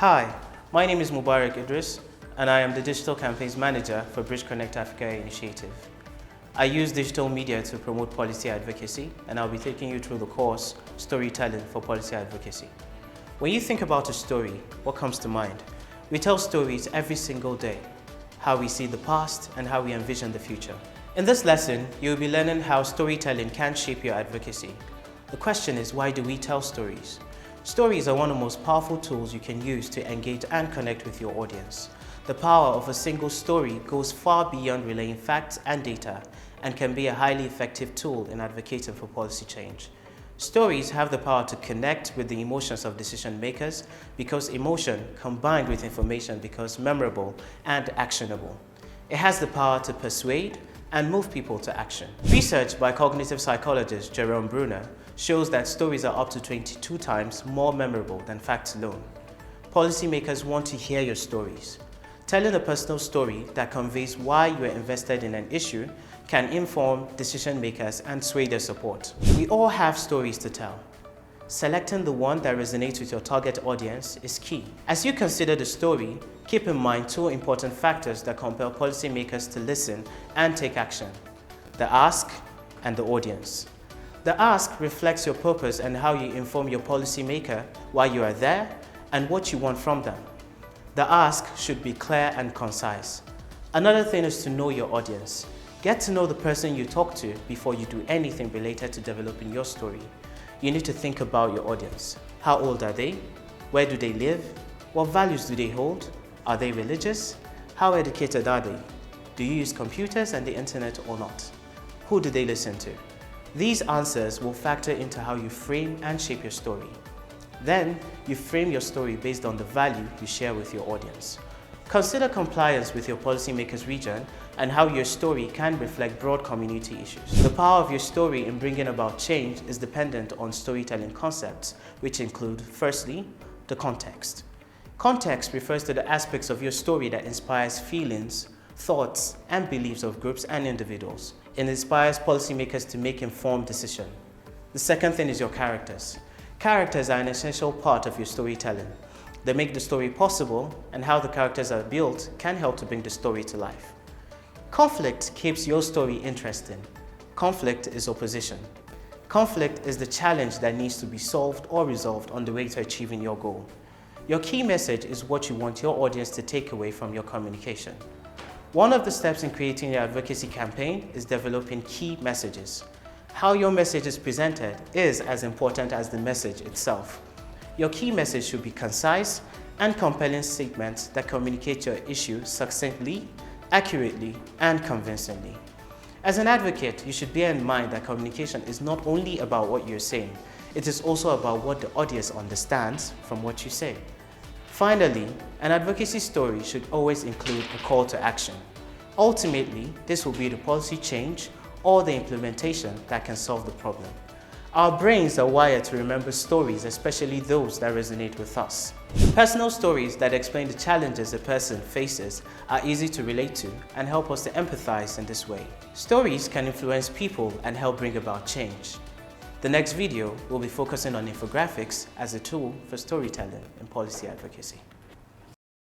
Hi, my name is Mubarak Idris and I am the Digital Campaigns Manager for Bridge Connect Africa Initiative. I use digital media to promote policy advocacy, and I'll be taking you through the course Storytelling for Policy Advocacy. When you think about a story, what comes to mind? We tell stories every single day, how we see the past and how we envision the future. In this lesson, you'll be learning how storytelling can shape your advocacy. The question is, why do we tell stories? Stories are one of the most powerful tools you can use to engage and connect with your audience. The power of a single story goes far beyond relaying facts and data and can be a highly effective tool in advocating for policy change. Stories have the power to connect with the emotions of decision makers because emotion combined with information becomes memorable and actionable. It has the power to persuade and move people to action. Research by cognitive psychologist Jerome Bruner shows that stories are up to 22 times more memorable than facts alone. Policymakers want to hear your stories. Telling a personal story that conveys why you are invested in an issue can inform decision makers and sway their support. We all have stories to tell. Selecting the one that resonates with your target audience is key. As you consider the story, keep in mind two important factors that compel policymakers to listen and take action: the ask and the audience. The ask reflects your purpose and how you inform your policymaker why you are there and what you want from them. The ask should be clear and concise. Another thing is to know your audience. Get to know the person you talk to before you do anything related to developing your story. You need to think about your audience. How old are they? Where do they live? What values do they hold? Are they religious? How educated are they? Do you use computers and the internet or not? Who do they listen to? These answers will factor into how you frame and shape your story. Then, you frame your story based on the value you share with your audience. Consider compliance with your policymaker's region and how your story can reflect broad community issues. The power of your story in bringing about change is dependent on storytelling concepts, which include, firstly, the context. Context refers to the aspects of your story that inspires feelings, thoughts, and beliefs of groups and individuals. It inspires policymakers to make informed decisions. The second thing is your characters. Characters are an essential part of your storytelling. They make the story possible, and how the characters are built can help to bring the story to life. Conflict keeps your story interesting. Conflict is opposition. Conflict is the challenge that needs to be solved or resolved on the way to achieving your goal. Your key message is what you want your audience to take away from your communication. One of the steps in creating your advocacy campaign is developing key messages. How your message is presented is as important as the message itself. Your key message should be concise and compelling statements that communicate your issue succinctly, accurately, and convincingly. As an advocate, you should bear in mind that communication is not only about what you're saying, it is also about what the audience understands from what you say. Finally, an advocacy story should always include a call to action. Ultimately, this will be the policy change or the implementation that can solve the problem. Our brains are wired to remember stories, especially those that resonate with us. Personal stories that explain the challenges a person faces are easy to relate to and help us to empathize in this way. Stories can influence people and help bring about change. The next video will be focusing on infographics as a tool for storytelling in policy advocacy.